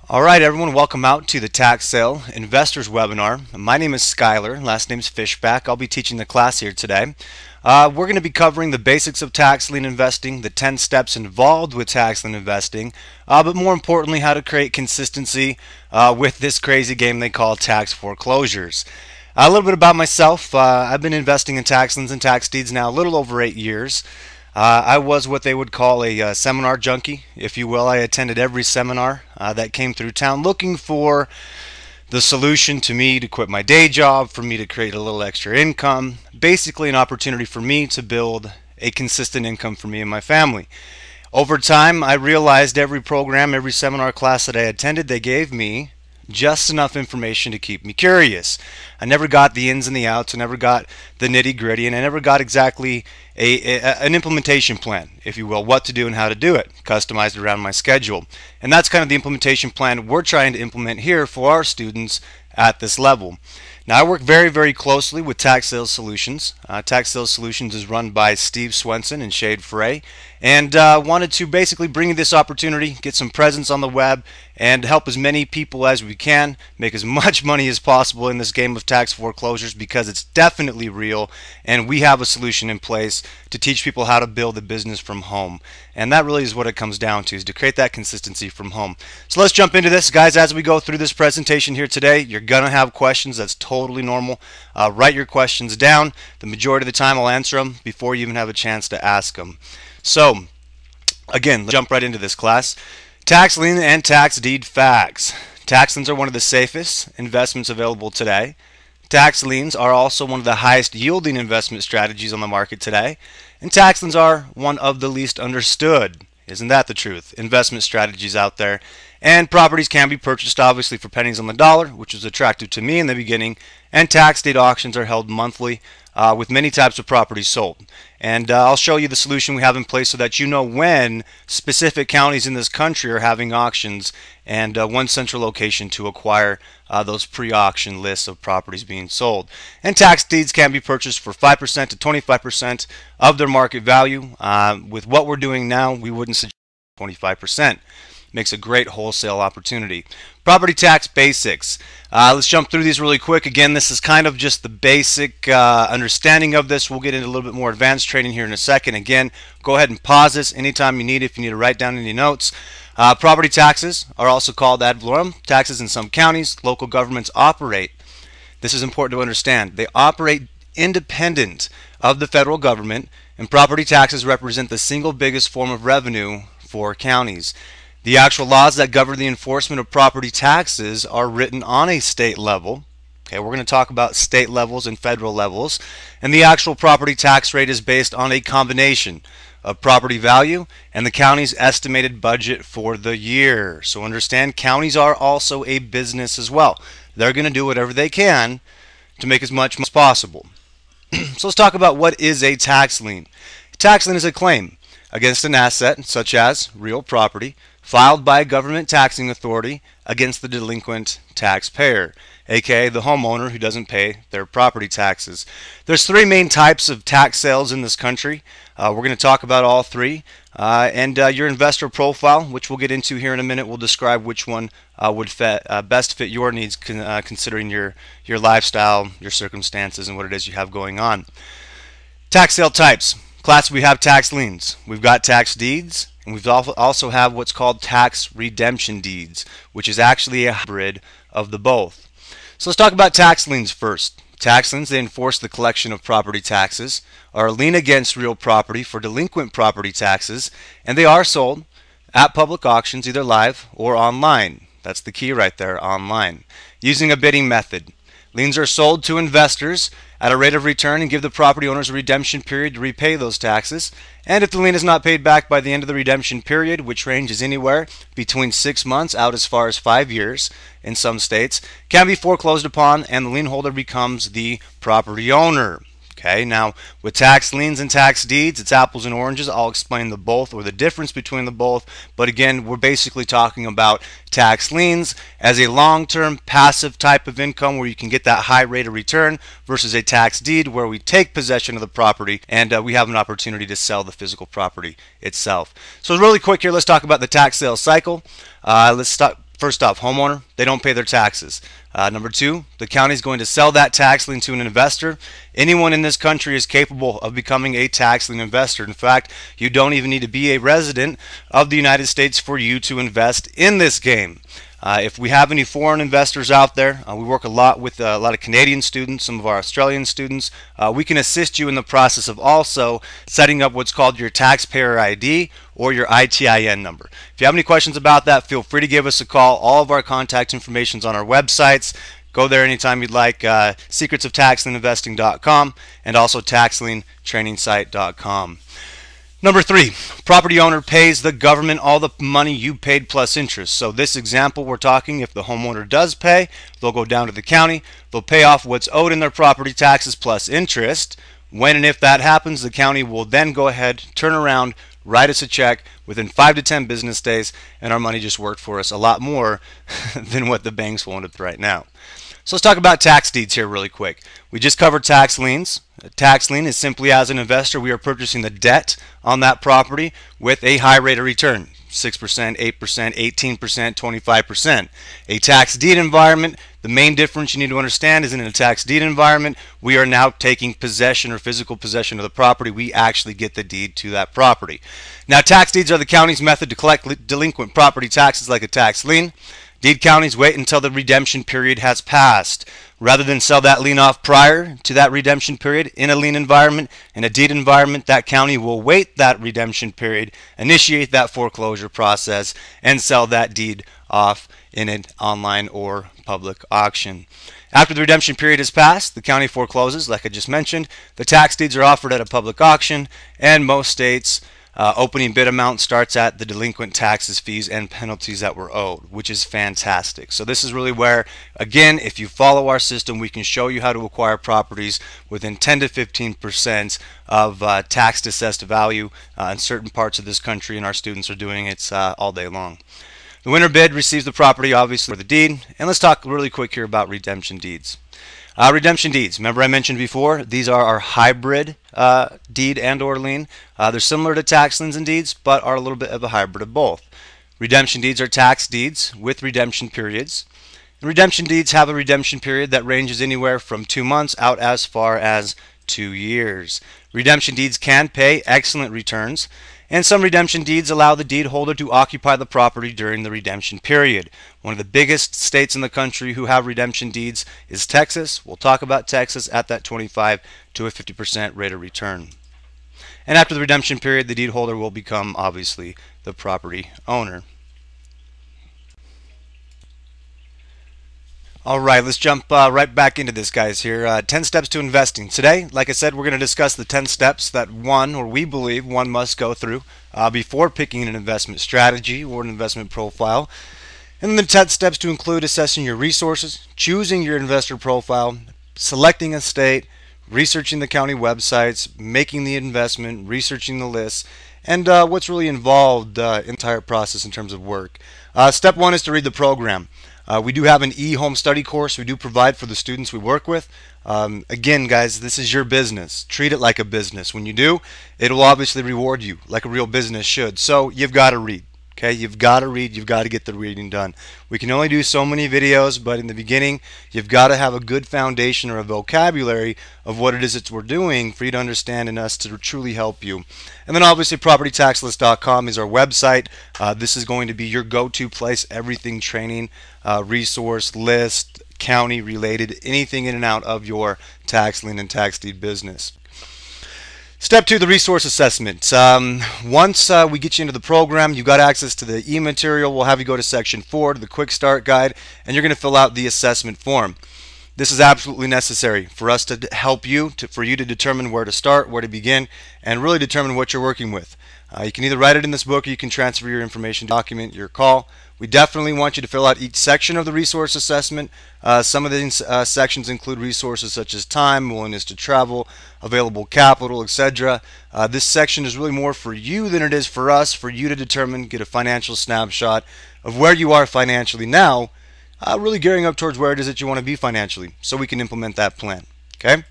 All right, everyone, welcome out to the Tax Sale Investors webinar. My name is Skyler, last name's Fishback. I'll be teaching the class here today. We're going to be covering the basics of tax lien investing, the 10 steps involved with tax lien investing, but more importantly, how to create consistency with this crazy game they call tax foreclosures. A little bit about myself. I've been investing in tax liens and tax deeds now a little over 8 years. I was what they would call a seminar junkie, if you will. I attended every seminar that came through town looking for the solution to me to quit my day job, for me to create a little extra income, basically an opportunity for me to build a consistent income for me and my family. Over time, I realized every program, every seminar class that I attended, they gave me just enough information to keep me curious. I never got the ins and the outs, I never got the nitty-gritty, and I never got exactly an implementation plan, if you will, what to do and how to do it, customized around my schedule. And that's kind of the implementation plan we're trying to implement here for our students at this level. Now, I work very, very closely with Tax Sales Solutions. Tax Sales Solutions is run by Steve Swenson and Shade Frey, and wanted to basically bring you this opportunity, get some presence on the web, and help as many people as we can make as much money as possible in this game of tax foreclosures, because it's definitely real, and we have a solution in place to teach people how to build a business from home. And that really is what it comes down to, is to create that consistency from home. So let's jump into this, guys. As we go through this presentation here today, you're gonna have questions. That's totally normal. Write your questions down. The majority of the time I'll answer them before you even have a chance to ask them. So again, let's jump right into this class. Tax lien and tax deed facts. Tax liens are one of the safest investments available today. Tax liens are also one of the highest yielding investment strategies on the market today. And tax liens are one of the least understood. Isn't that the truth? Investment strategies out there. And properties can be purchased obviously for pennies on the dollar, which was attractive to me in the beginning. And tax deed auctions are held monthly with many types of properties sold. And I'll show you the solution we have in place so that you know when specific counties in this country are having auctions, and one central location to acquire those pre-auction lists of properties being sold. And tax deeds can be purchased for 5% to 25% of their market value. With what we're doing now, we wouldn't suggest 25%. Makes a great wholesale opportunity. Property tax basics. Let's jump through these really quick. Again, this is kind of just the basic understanding of this. We'll get into a little bit more advanced training here in a second. Again, go ahead and pause this anytime you need, if you need to write down any notes. Property taxes are also called ad valorem taxes in some counties. Local governments operate. This is important to understand. They operate independent of the federal government, and property taxes represent the single biggest form of revenue for counties. The actual laws that govern the enforcement of property taxes are written on a state level. Okay, we're going to talk about state levels and federal levels. And the actual property tax rate is based on a combination of property value and the county's estimated budget for the year. So understand, counties are also a business as well. They're going to do whatever they can to make as much as possible. So let's talk about what is a tax lien. A tax lien is a claim against an asset, such as real property, filed by a government taxing authority against the delinquent taxpayer, aka the homeowner who doesn't pay their property taxes. There's three main types of tax sales in this country. We're going to talk about all three. And your investor profile, which we'll get into here in a minute, will describe which one would best fit your needs, considering your lifestyle, your circumstances, and what it is you have going on. Tax sale types. Class, we have tax liens, we've got tax deeds, and we also have what's called tax redemption deeds, which is actually a hybrid of the both. So let's talk about tax liens first. Tax liens, they enforce the collection of property taxes, are a lien against real property for delinquent property taxes, and they are sold at public auctions, either live or online. That's the key right there, online, using a bidding method. Liens are sold to investors at a rate of return and give the property owners a redemption period to repay those taxes. And if the lien is not paid back by the end of the redemption period, which ranges anywhere between 6 months out as far as 5 years in some states, can be foreclosed upon, and the lien holder becomes the property owner. Okay, now with tax liens and tax deeds, it's apples and oranges. I'll explain the both, or the difference between the both. But again, we're basically talking about tax liens as a long-term passive type of income where you can get that high rate of return, versus a tax deed where we take possession of the property and we have an opportunity to sell the physical property itself. So really quick here, let's talk about the tax sale cycle. Let's First off, homeowner, they don't pay their taxes. Number two, the county is going to sell that tax lien to an investor. Anyone in this country is capable of becoming a tax lien investor. In fact, you don't even need to be a resident of the United States for you to invest in this game. If we have any foreign investors out there, we work a lot with a lot of Canadian students, some of our Australian students. We can assist you in the process of also setting up what's called your taxpayer ID or your ITIN number. If you have any questions about that, feel free to give us a call. All of our contact information is on our websites. Go there anytime you'd like, secretsoftaxlieninvesting.com and also taxlientrainingsite.com. Number three, property owner pays the government all the money you paid plus interest. So this example we're talking, if the homeowner does pay, they'll go down to the county, they'll pay off what's owed in their property taxes plus interest. When and if that happens, the county will then go ahead, turn around, write us a check within 5 to 10 business days, and our money just worked for us a lot more than what the banks want right now. So let's talk about tax deeds here really quick. We just covered tax liens. A tax lien is simply, as an investor, we are purchasing the debt on that property with a high rate of return, 6%, 8%, 18%, 25%. A tax deed environment, the main difference you need to understand is in a tax deed environment, we are now taking possession or physical possession of the property. We actually get the deed to that property. Now, tax deeds are the county's method to collect delinquent property taxes like a tax lien. Deed counties wait until the redemption period has passed. Rather than sell that lien off prior to that redemption period in a lien environment, in a deed environment, that county will wait that redemption period, initiate that foreclosure process, and sell that deed off in an online or public auction. After the redemption period has passed, the county forecloses, like I just mentioned. The tax deeds are offered at a public auction, and most states opening bid amount starts at the delinquent taxes, fees, and penalties that were owed, which is fantastic. So this is really where, again, if you follow our system, we can show you how to acquire properties within 10 to 15% of tax assessed value in certain parts of this country, and our students are doing it all day long. The winner bid receives the property, obviously, for the deed. And let's talk really quick here about redemption deeds. Redemption deeds. Remember I mentioned before, these are our hybrid deed and or lien. They're similar to tax liens and deeds, but are a little bit of a hybrid of both. Redemption deeds are tax deeds with redemption periods. And redemption deeds have a redemption period that ranges anywhere from 2 months out as far as 2 years. Redemption deeds can pay excellent returns, and some redemption deeds allow the deed holder to occupy the property during the redemption period. One of the biggest states in the country who have redemption deeds is Texas. We'll talk about Texas at that 25 to a 50% rate of return. And after the redemption period, the deed holder will become, obviously, the property owner. All right, let's jump right back into this, guys, here. 10 steps to investing. Today, like I said, we're going to discuss the 10 steps that we believe one must go through before picking an investment strategy or an investment profile. And the 10 steps to include assessing your resources, choosing your investor profile, selecting a state, researching the county websites, making the investment, researching the lists, and what's really involved in the entire process in terms of work. Step 1 is to read the program. We do have an e-home study course we do provide for the students we work with. Again, guys, this is your business. Treat it like a business. When you do, it will obviously reward you like a real business should. So you've got to read. Okay, you've got to read. You've got to get the reading done. We can only do so many videos, but in the beginning, you've got to have a good foundation or a vocabulary of what it is that we're doing for you to understand and us to truly help you. And then obviously propertytaxlist.com is our website. This is going to be your go-to place, everything training, resource, list, county related, anything in and out of your tax lien and tax deed business. Step 2, the resource assessment. Once we get you into the program, you've got access to the e-material. We'll have you go to section 4, to the quick start guide, and you're going to fill out the assessment form. This is absolutely necessary for us to help you, for you to determine where to start, where to begin, and really determine what you're working with. You can either write it in this book or you can transfer your information document, your call. We definitely want you to fill out each section of the resource assessment. Some of these sections include resources such as time, willingness to travel, available capital, etc. This section is really more for you than it is for us, for you to determine, get a financial snapshot of where you are financially now, really gearing up towards where it is that you want to be financially, so we can implement that plan. Okay?